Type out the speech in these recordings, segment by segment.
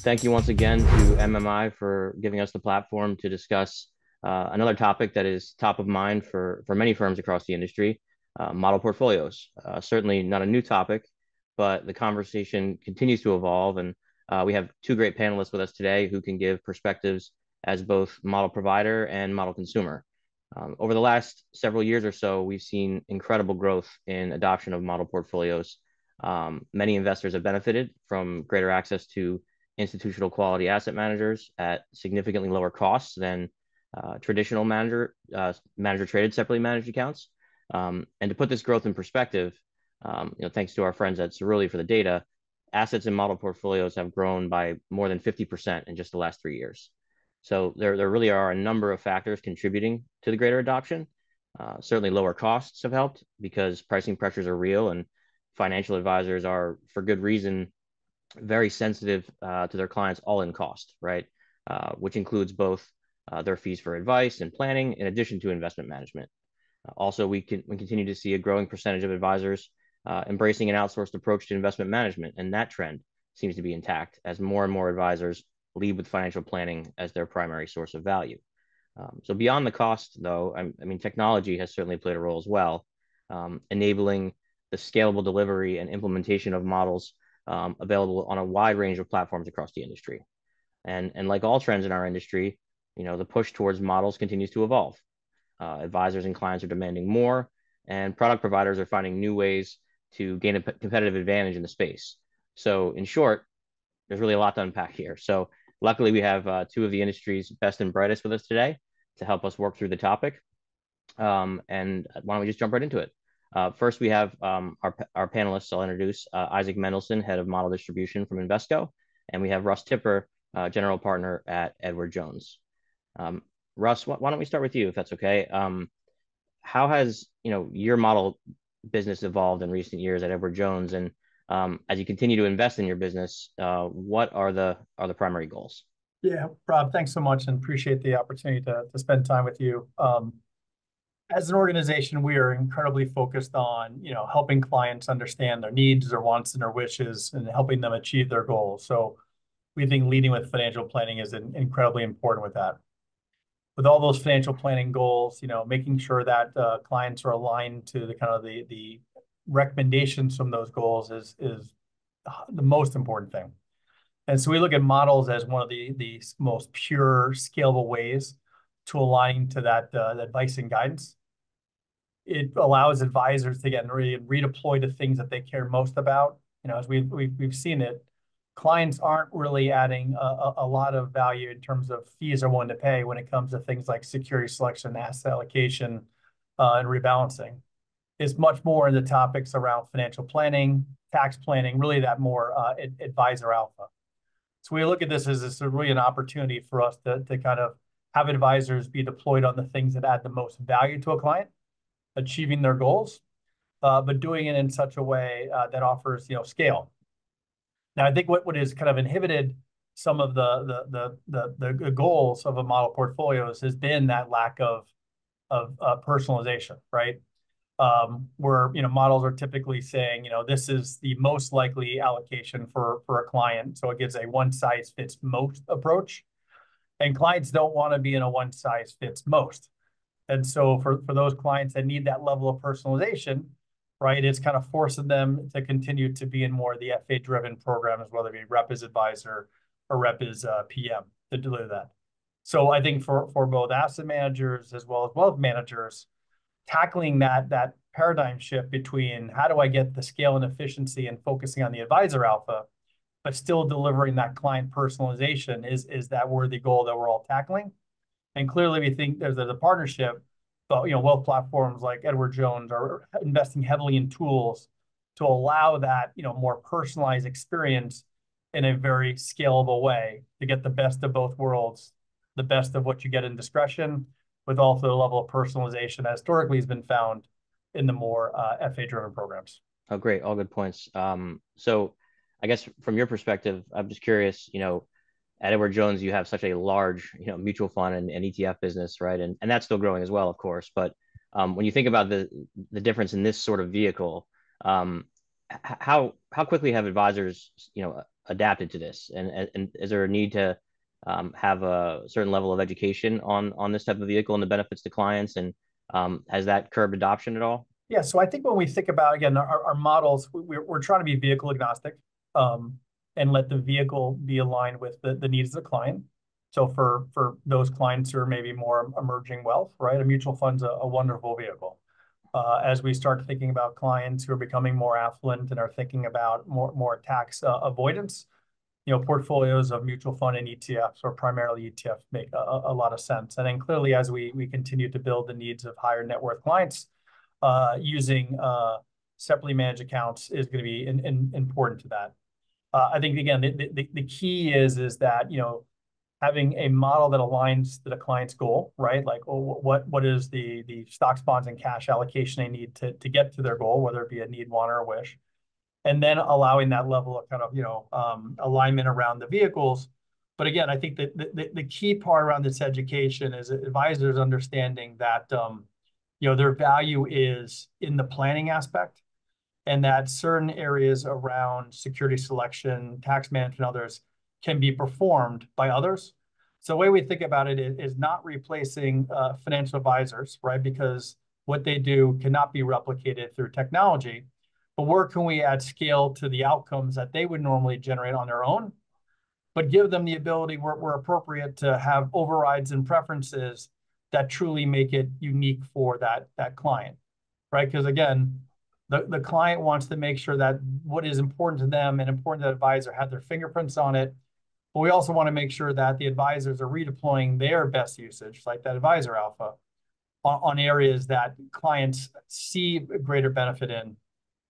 Thank you once again to MMI for giving us the platform to discuss another topic that is top of mind for many firms across the industry, model portfolios. Certainly not a new topic, but the conversation continues to evolve. And we have two great panelists with us today who can give perspectives as both model provider and model consumer. Over the last several years or so, we've seen incredible growth in adoption of model portfolios. Many investors have benefited from greater access to institutional quality asset managers at significantly lower costs than traditional manager traded separately managed accounts. And to put this growth in perspective, thanks to our friends at Cerulli for the data, assets in model portfolios have grown by more than 50% in just the last 3 years. So there really are a number of factors contributing to the greater adoption. Certainly lower costs have helped because pricing pressures are real and financial advisors are, for good reason, very sensitive to their clients' all-in cost, right? Which includes both their fees for advice and planning, in addition to investment management. Also, we continue to see a growing percentage of advisors embracing an outsourced approach to investment management, and that trend seems to be intact as more and more advisors lead with financial planning as their primary source of value. So beyond the cost, though, I mean, technology has certainly played a role as well, enabling the scalable delivery and implementation of models available on a wide range of platforms across the industry. And like all trends in our industry, the push towards models continues to evolve. Advisors and clients are demanding more, and product providers are finding new ways to gain a competitive advantage in the space. So in short, there's really a lot to unpack here. So luckily, we have two of the industry's best and brightest with us today to help us work through the topic. And why don't we just jump right into it? First, we have our panelists. I'll introduce Isaac Mendelson, Head of Model Distribution from Invesco, and we have Russ Tipper, General Partner at Edward Jones. Russ, why don't we start with you, if that's okay? How has your model business evolved in recent years at Edward Jones, and as you continue to invest in your business, what are the primary goals? Yeah, Rob, thanks so much, and appreciate the opportunity to spend time with you. As an organization, we are incredibly focused on helping clients understand their needs, their wants, and their wishes, and helping them achieve their goals. So we think leading with financial planning is incredibly important with that. With all those financial planning goals, making sure that clients are aligned to the recommendations from those goals is the most important thing. And so we look at models as one of the most pure, scalable ways to align to that advice and guidance. It allows advisors to get really redeploy to things that they care most about. As we've seen it, clients aren't really adding a lot of value in terms of fees they're willing to pay when it comes to things like security selection, asset allocation, and rebalancing. It's much more in the topics around financial planning, tax planning, really that more advisor alpha. So we look at this as really an opportunity for us to kind of have advisors be deployed on the things that add the most value to a client, achieving their goals, but doing it in such a way that offers scale. Now, I think what has kind of inhibited some of the goals of a model portfolios has been that lack of personalization, right? Where models are typically saying this is the most likely allocation for a client, so it gives a one size fits most approach, and clients don't want to be in a one size fits most. And so for those clients that need that level of personalization, right, it's kind of forcing them to continue to be in more of the FA-driven programs, whether it be rep as advisor or rep as PM to deliver that. So I think for both asset managers as well as wealth managers, tackling that paradigm shift between how do I get the scale and efficiency and focusing on the advisor alpha, but still delivering that client personalization is that worthy goal that we're all tackling. And clearly, we think there's a partnership, but wealth platforms like Edward Jones are investing heavily in tools to allow that more personalized experience in a very scalable way to get the best of both worlds, the best of what you get in discretion, with also the level of personalization that historically has been found in the more FA-driven programs. Oh, great, all good points. So, I guess from your perspective, I'm just curious, at Edward Jones, you have such a large, mutual fund and ETF business, right? And that's still growing as well, of course. But when you think about the difference in this sort of vehicle, how quickly have advisors, adapted to this? And is there a need to have a certain level of education on this type of vehicle and the benefits to clients? And has that curbed adoption at all? Yeah, so I think when we think about, again, our models, we're trying to be vehicle agnostic, um, and let the vehicle be aligned with the needs of the client. So for those clients who are maybe more emerging wealth, right, a mutual fund's a wonderful vehicle. As we start thinking about clients who are becoming more affluent and are thinking about more tax avoidance, portfolios of mutual fund and ETFs, or primarily ETFs, make a lot of sense. And then clearly, as we continue to build the needs of higher net worth clients, using separately managed accounts is going to be important to that. I think, again, the key is that, having a model that aligns to the client's goal, right? Like, what is the stocks, bonds, and cash allocation they need to get to their goal, whether it be a need, want, or a wish, and then allowing that level of kind of, alignment around the vehicles. But again, I think that the key part around this education is advisors understanding that, their value is in the planning aspect, and that certain areas around security selection, tax management, others can be performed by others. So the way we think about it is not replacing financial advisors, right? Because what they do cannot be replicated through technology. But where can we add scale to the outcomes that they would normally generate on their own, but give them the ability where appropriate to have overrides and preferences that truly make it unique for that client, right? Because again, the client wants to make sure that what is important to them and important to the advisor have their fingerprints on it. But we also want to make sure that the advisors are redeploying their best usage, like that advisor alpha, on areas that clients see greater benefit in,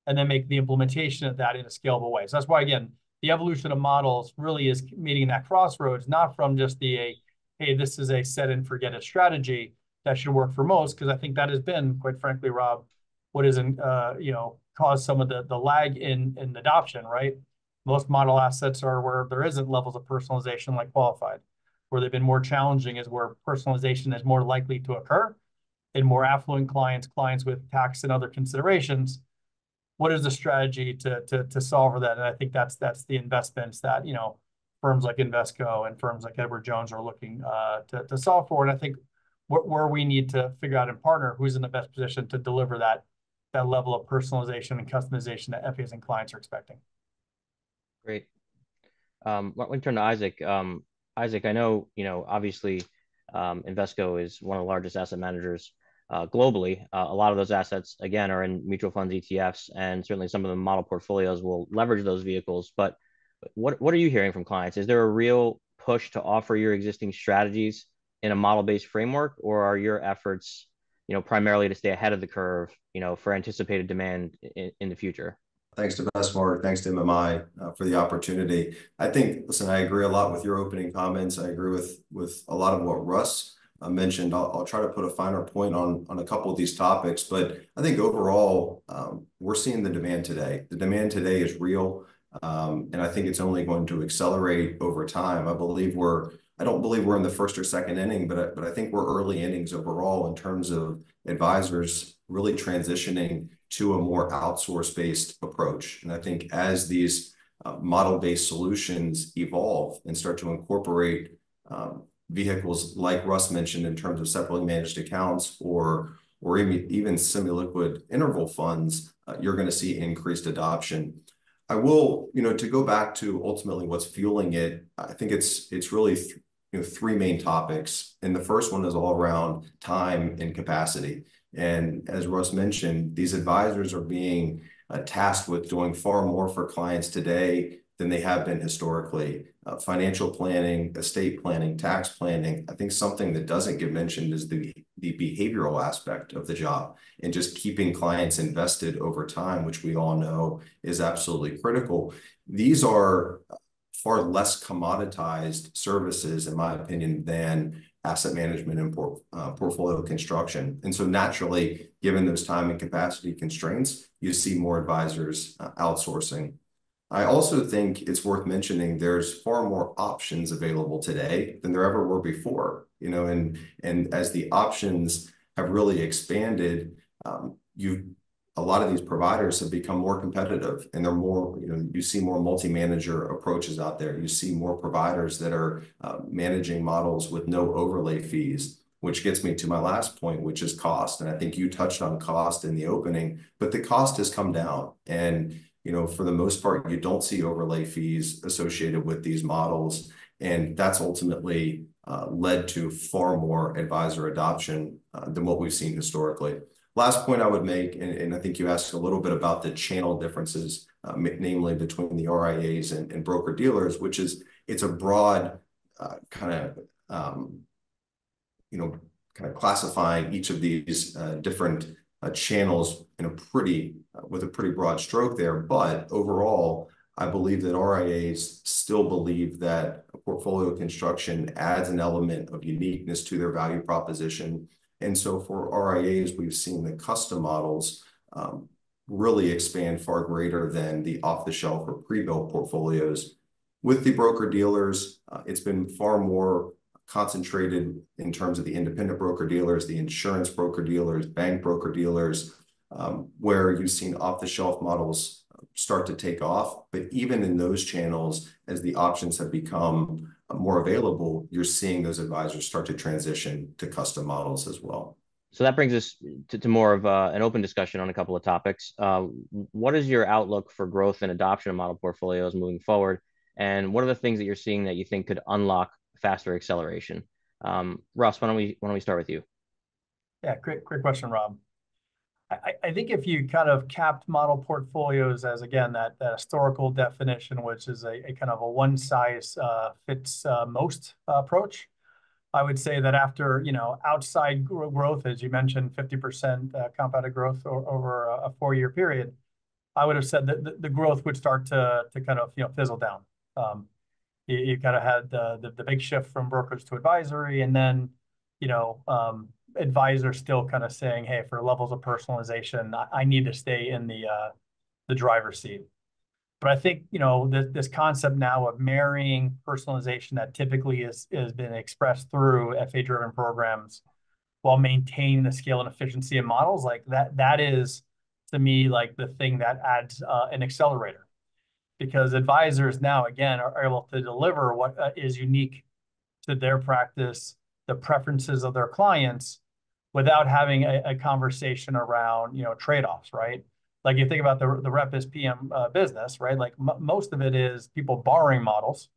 and then make the implementation of that in a scalable way. So that's why, again, the evolution of models really is meeting that crossroads, not from just hey, this is a set and forget it strategy that should work for most, because I think that has been, quite frankly, Rob, what has caused some of the lag in adoption, right? Most model assets are where there isn't levels of personalization like qualified. Where they've been more challenging is where personalization is more likely to occur in more affluent clients, clients with tax and other considerations. What is the strategy to solve for that? And I think that's the investments that, firms like Invesco and firms like Edward Jones are looking to solve for. And I think where we need to figure out and partner who's in the best position to deliver that level of personalization and customization that FAs and clients are expecting. Great. Let me turn to Isaac. Isaac, I know, obviously, Invesco is one of the largest asset managers globally. A lot of those assets, again, are in mutual funds, ETFs, and certainly some of the model portfolios will leverage those vehicles. But what are you hearing from clients? Is there a real push to offer your existing strategies in a model-based framework, or are your efforts, primarily to stay ahead of the curve, for anticipated demand in the future? Thanks to Besmart, thanks to MMI for the opportunity. I think, listen, I agree a lot with your opening comments. I agree with a lot of what Russ mentioned. I'll try to put a finer point on a couple of these topics, but I think overall, we're seeing the demand today. The demand today is real, and I think it's only going to accelerate over time. I don't believe we're in the first or second inning, but I think we're early innings overall in terms of advisors really transitioning to a more outsource-based approach. And I think as these model-based solutions evolve and start to incorporate vehicles like Russ mentioned in terms of separately managed accounts or even semi-liquid interval funds, you're going to see increased adoption. I will, to go back to ultimately what's fueling it, I think it's really three main topics. And the first one is all around time and capacity. And as Russ mentioned, these advisors are being tasked with doing far more for clients today than they have been historically. Financial planning, estate planning, tax planning. I think something that doesn't get mentioned is the behavioral aspect of the job and just keeping clients invested over time, which we all know is absolutely critical. These are far less commoditized services, in my opinion, than asset management and portfolio construction. And so naturally, given those time and capacity constraints, you see more advisors outsourcing. I also think it's worth mentioning there's far more options available today than there ever were before, and as the options have really expanded, a lot of these providers have become more competitive, and they're more, you see more multi-manager approaches out there. You see more providers that are managing models with no overlay fees, which gets me to my last point, which is cost. And I think you touched on cost in the opening, but the cost has come down. And, for the most part, you don't see overlay fees associated with these models. And that's ultimately led to far more advisor adoption than what we've seen historically. Last point I would make, and I think you asked a little bit about the channel differences, namely between the RIAs and broker dealers, which is, it's a broad kind of classifying each of these different channels with a pretty broad stroke there. But overall, I believe that RIAs still believe that portfolio construction adds an element of uniqueness to their value proposition. And so for RIAs, we've seen the custom models really expand far greater than the off-the-shelf or pre-built portfolios. With the broker dealers, it's been far more concentrated in terms of the independent broker dealers, the insurance broker dealers, bank broker dealers, where you've seen off-the-shelf models start to take off. But even in those channels, as the options have become more available, you're seeing those advisors start to transition to custom models as well. So that brings us to more of an open discussion on a couple of topics. What is your outlook for growth and adoption of model portfolios moving forward? And what are the things that you're seeing that you think could unlock faster acceleration? Russ, why don't we start with you? Yeah, great question, Rob. I think if you kind of capped model portfolios as, again, that historical definition, which is a kind of a one size fits most approach, I would say that after, outside growth, as you mentioned, 50% compounded growth over a 4-year period, I would have said that the growth would start to kind of, fizzle down. You kind of had the big shift from brokers to advisory, and then, advisors still kind of saying, hey, for levels of personalization, I need to stay in the driver's seat. But I think, this concept now of marrying personalization that typically has been expressed through FA-driven programs while maintaining the scale and efficiency of models, like that is, to me, like the thing that adds an accelerator. Because advisors now, again, are able to deliver what is unique to their practice, the preferences of their clients, without having a conversation around, trade-offs, right? Like you think about the Rep as PM business, right? Like most of it is people borrowing models,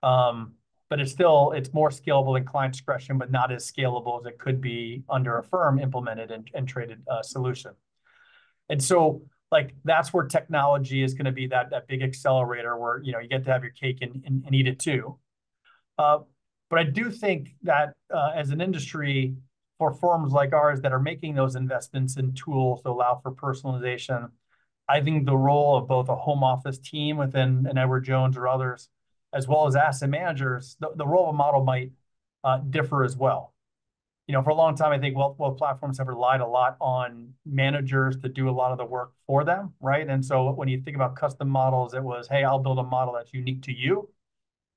but it's more scalable than client discretion, but not as scalable as it could be under a firm implemented and traded solution. And so, like, that's where technology is going to be that big accelerator where, you get to have your cake and eat it too. But I do think that as an industry, for firms like ours that are making those investments in tools to allow for personalization, I think the role of both a home office team within an Edward Jones or others, as well as asset managers, the role of a model might differ as well. For a long time, I think wealth platforms have relied a lot on managers to do a lot of the work for them, right? And so when you think about custom models, it was, hey, I'll build a model that's unique to you.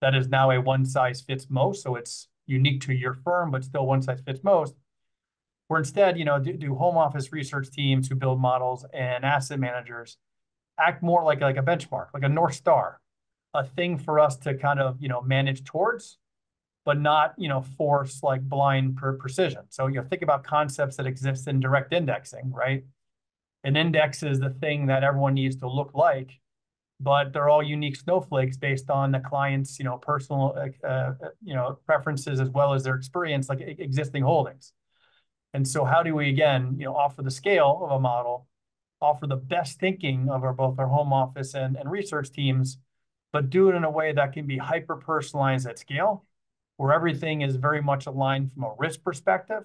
That is now a one size fits most. So it's unique to your firm, but still one size fits most. Where instead, do home office research teams who build models and asset managers act more like a benchmark, like a North Star, a thing for us to kind of, manage towards, but not, force like blind precision. So, think about concepts that exist in direct indexing, right? An index is the thing that everyone needs to look like, but they're all unique snowflakes based on the client's, personal, preferences as well as their experience, like existing holdings. And so how do we, again, offer the scale of a model, offer the best thinking of both our home office and research teams, but do it in a way that can be hyper-personalized at scale, where everything is very much aligned from a risk perspective,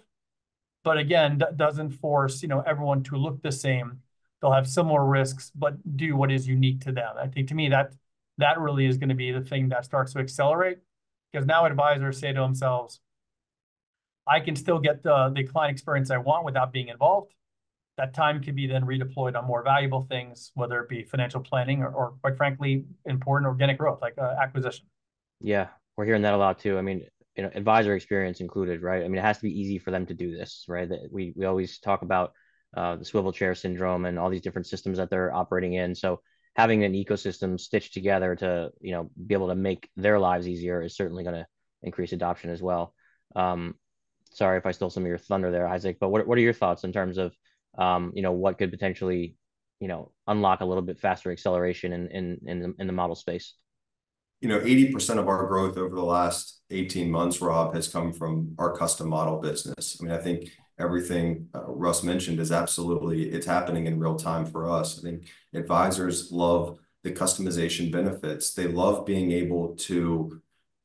but again, doesn't force, everyone to look the same. They'll have similar risks, but do what is unique to them. I think, to me, that really is going to be the thing that starts to accelerate, because now advisors say to themselves, I can still get the client experience I want without being involved. That time can be then redeployed on more valuable things, whether it be financial planning or quite frankly, important organic growth, like acquisition. Yeah, we're hearing that a lot too. I mean, advisor experience included, right? I mean, it has to be easy for them to do this, right? That we always talk about the swivel chair syndrome and all these different systems that they're operating in. So having an ecosystem stitched together to, be able to make their lives easier is certainly going to increase adoption as well. Sorry if I stole some of your thunder there, Isaac, but what are your thoughts in terms of, what could potentially, unlock a little bit faster acceleration in the model space? 80% of our growth over the last 18 months, Rob, has come from our custom model business. I mean, I think everything Russ mentioned is absolutely, it's happening in real time for us. I think advisors love the customization benefits. They love being able to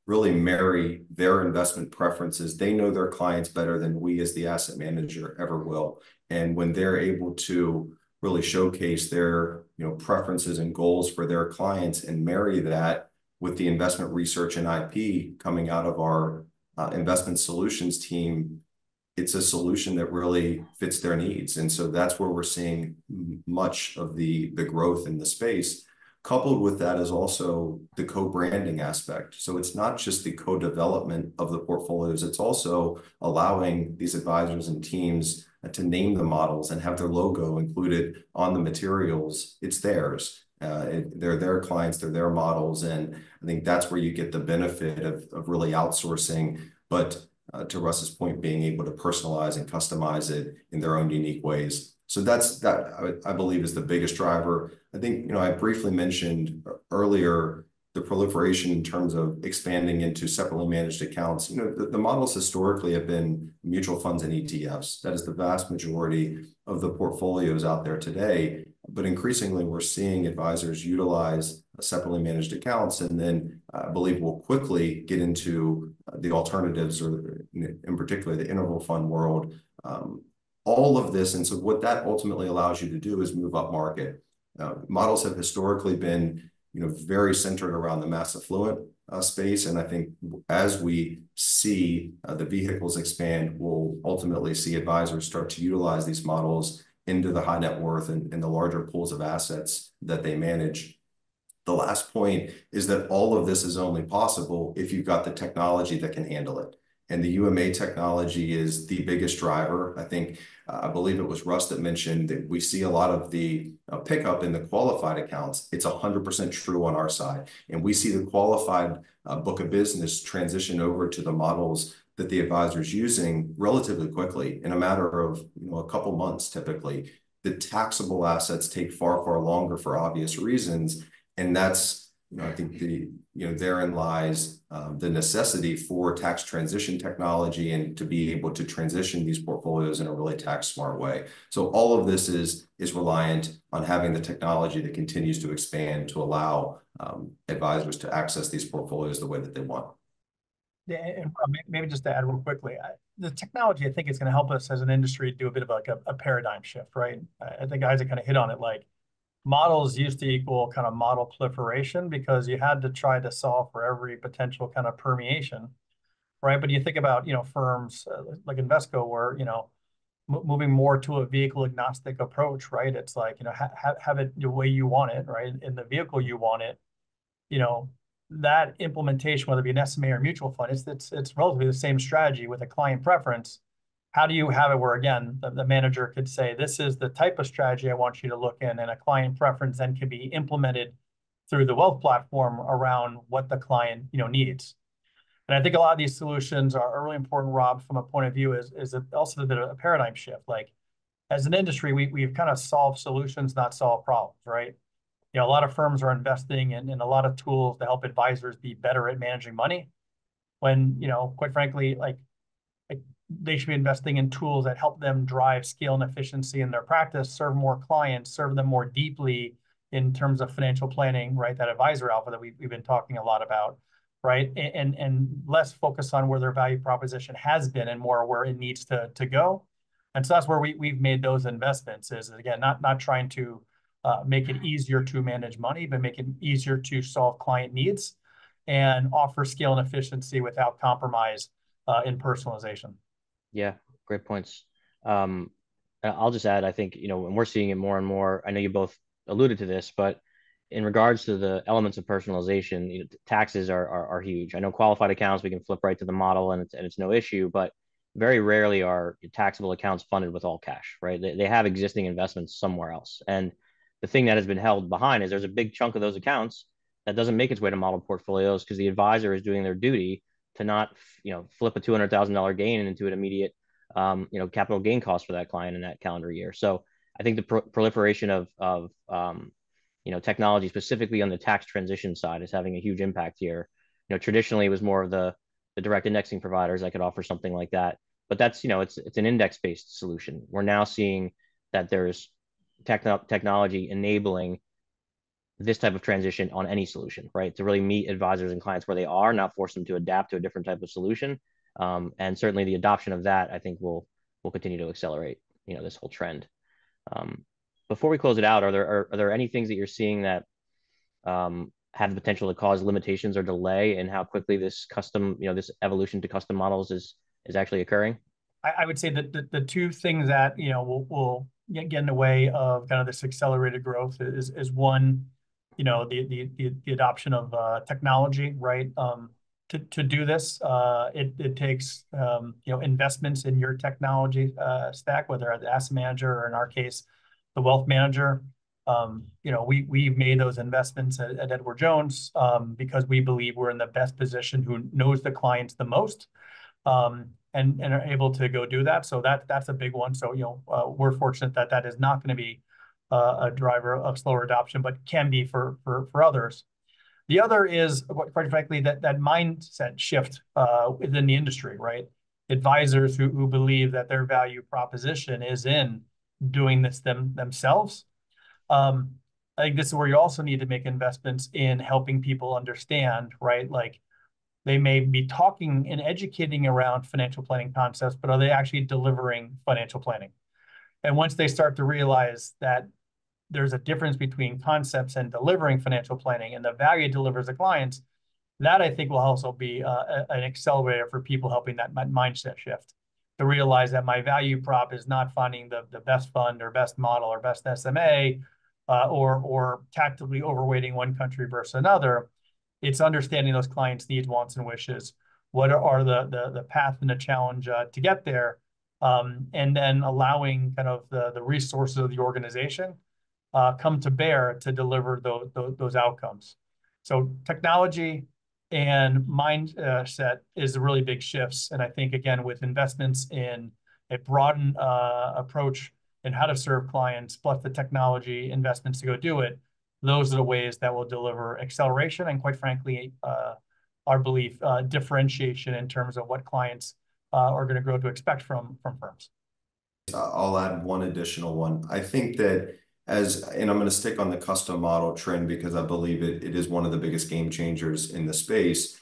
really marry their investment preferences. They know their clients better than we as the asset manager ever will. And when they're able to really showcase their preferences and goals for their clients and marry that with the investment research and IP coming out of our investment solutions team, it's a solution that really fits their needs. And so that's where we're seeing much of the growth in the space. Coupled with that is also the co-branding aspect. So it's not just the co-development of the portfolios, it's also allowing these advisors and teams to name the models and have their logo included on the materials. It's theirs. They're their clients, they're their models. And I think that's where you get the benefit of really outsourcing, but to Russ's point, being able to personalize and customize it in their own unique ways. So that I believe is the biggest driver. I think, I briefly mentioned earlier the proliferation in terms of expanding into separately managed accounts. The models historically have been mutual funds and ETFs. That is the vast majority of the portfolios out there today. But increasingly, we're seeing advisors utilize separately managed accounts, and then I believe we'll quickly get into the alternatives, or in particular, the interval fund world. All of this, and so what that ultimately allows you to do is move up market. Models have historically been, very centered around the mass affluent space, and I think as we see the vehicles expand, we'll ultimately see advisors start to utilize these models into the high net worth and the larger pools of assets that they manage. The last point is that all of this is only possible if you've got the technology that can handle it. And the UMA technology is the biggest driver. I think, I believe it was Russ that mentioned that we see a lot of the pickup in the qualified accounts. It's 100% true on our side. And we see the qualified book of business transition over to the models that the advisor is using relatively quickly, in a matter of a couple months typically. The taxable assets take far, far longer for obvious reasons. And that's, I think therein lies the necessity for tax transition technology and to be able to transition these portfolios in a really tax smart way. So all of this is reliant on having the technology that continues to expand to allow advisors to access these portfolios the way that they want. Yeah, and maybe just to add real quickly, the technology, I think, is going to help us as an industry do a bit of like a paradigm shift, right? I think Isaac kind of hit on it. Like, models used to equal kind of model proliferation because you had to try to solve for every potential kind of permeation, right? But you think about, firms like Invesco, where, moving more to a vehicle agnostic approach, right? It's like, have it the way you want it, right? In the vehicle you want it, that implementation, whether it be an SMA or mutual fund, it's relatively the same strategy with a client preference. How do you have it where, again, the manager could say, this is the type of strategy I want you to look in, and a client preference then can be implemented through the wealth platform around what the client, needs. And I think a lot of these solutions are really important, Rob, from a point of view is also a bit of a paradigm shift. Like, as an industry, we've kind of solved solutions, not solved problems, right? A lot of firms are investing in a lot of tools to help advisors be better at managing money, when, quite frankly, like they should be investing in tools that help them drive scale and efficiency in their practice, serve more clients, serve them more deeply in terms of financial planning, right? That advisor alpha that we've been talking a lot about, right? And less focus on where their value proposition has been and more where it needs to go. And so that's where we've made those investments, is, again, not trying to make it easier to manage money, but make it easier to solve client needs and offer scale and efficiency without compromise in personalization. Yeah, great points. I'll just add, I think, and we're seeing it more and more. I know you both alluded to this, but in regards to the elements of personalization, taxes are huge. I know qualified accounts, we can flip right to the model and it's no issue, but very rarely are taxable accounts funded with all cash, right? They have existing investments somewhere else. And the thing that has been held behind is there's a big chunk of those accounts that doesn't make its way to model portfolios because the advisor is doing their duty to not, flip a $200,000 gain into an immediate, capital gain cost for that client in that calendar year. So I think the proliferation of technology specifically on the tax transition side is having a huge impact here. Traditionally it was more of the direct indexing providers that could offer something like that, but that's it's an index based solution. We're now seeing that there's technology enabling this type of transition on any solution, right? To really meet advisors and clients where they are, not force them to adapt to a different type of solution. And certainly the adoption of that, I think, will continue to accelerate, this whole trend. Before we close it out, are there any things that you're seeing that have the potential to cause limitations or delay in how quickly this custom, this evolution to custom models is actually occurring? I would say that the two things that will get in the way of kind of this accelerated growth is one, the adoption of technology, right? To do this, it takes investments in your technology stack, whether the asset manager or in our case, the wealth manager. We've made those investments at Edward Jones because we believe we're in the best position, who knows the clients the most, and are able to go do that. So that's a big one. So we're fortunate that is not going to be a driver of slower adoption, but can be for others. The other is, quite frankly, that mindset shift within the industry, right? Advisors who believe that their value proposition is in doing this themselves. I think this is where you also need to make investments in helping people understand, right? Like, they may be talking and educating around financial planning concepts, but are they actually delivering financial planning? And once they start to realize that there's a difference between concepts and delivering financial planning and the value it delivers to clients, that I think will also be an accelerator for people, helping that mindset shift, to realize that my value prop is not finding the best fund or best model or best SMA, or tactically overweighting one country versus another. It's understanding those clients' needs, wants, and wishes. What are the path and the challenge to get there, and then allowing kind of the resources of the organization come to bear to deliver those outcomes. So technology and mindset is really big shifts, and I think, again, with investments in a broadened approach in how to serve clients, plus the technology investments to go do it, those are the ways that will deliver acceleration and, quite frankly, our belief, differentiation in terms of what clients are going to grow to expect from firms. I'll add one additional one. I think that and I'm going to stick on the custom model trend because I believe it is one of the biggest game changers in the space.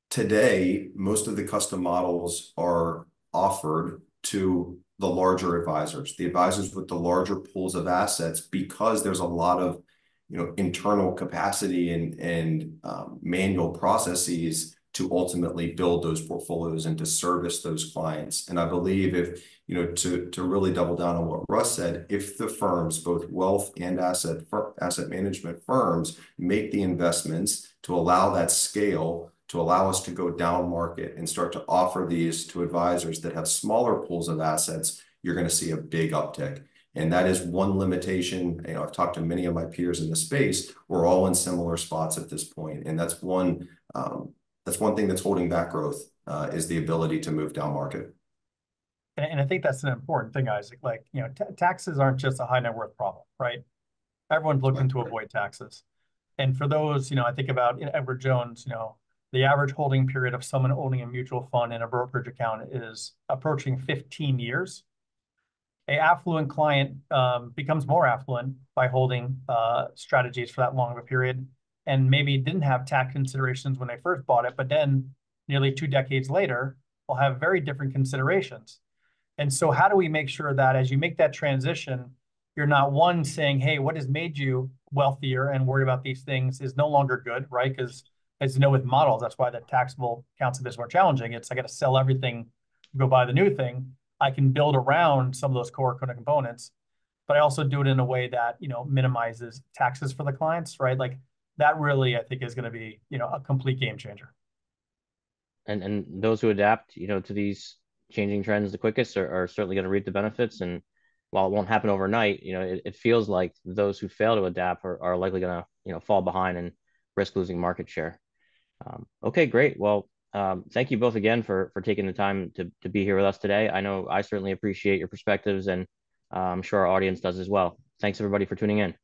Today, most of the custom models are offered to the larger advisors, the advisors with the larger pools of assets, because there's a lot of internal capacity and manual processes to ultimately build those portfolios and to service those clients. And I believe if, to really double down on what Russ said, if the firms, both wealth and asset management firms, make the investments to allow that scale, to allow us to go down market and start to offer these to advisors that have smaller pools of assets, you're going to see a big uptick. And that is one limitation. I've talked to many of my peers in the space. We're all in similar spots at this point. And that's one thing that's holding back growth, is the ability to move down market. And I think that's an important thing, Isaac. Like, taxes aren't just a high net worth problem, right? Everyone's looking to avoid taxes. And for those, I think about Edward Jones, the average holding period of someone owning a mutual fund in a brokerage account is approaching 15 years. An affluent client becomes more affluent by holding strategies for that long of a period, and maybe didn't have tax considerations when they first bought it, but then nearly 2 decades later, will have very different considerations. And so how do we make sure that as you make that transition, you're not, one, saying, hey, what has made you wealthier and worry about these things is no longer good, right? Because, as you know, with models, that's why the taxable accounts is more challenging. It's, I got to sell everything, go buy the new thing. I can build around some of those core components, but I also do it in a way that, minimizes taxes for the clients, right? Like, that really, I think, is going to be, a complete game changer. And those who adapt, to these changing trends the quickest are certainly going to reap the benefits. And while it won't happen overnight, it feels like those who fail to adapt are likely going to, fall behind and risk losing market share. Okay, great. Well, thank you both again for taking the time to be here with us today. I know I certainly appreciate your perspectives, and I'm sure our audience does as well. Thanks everybody for tuning in.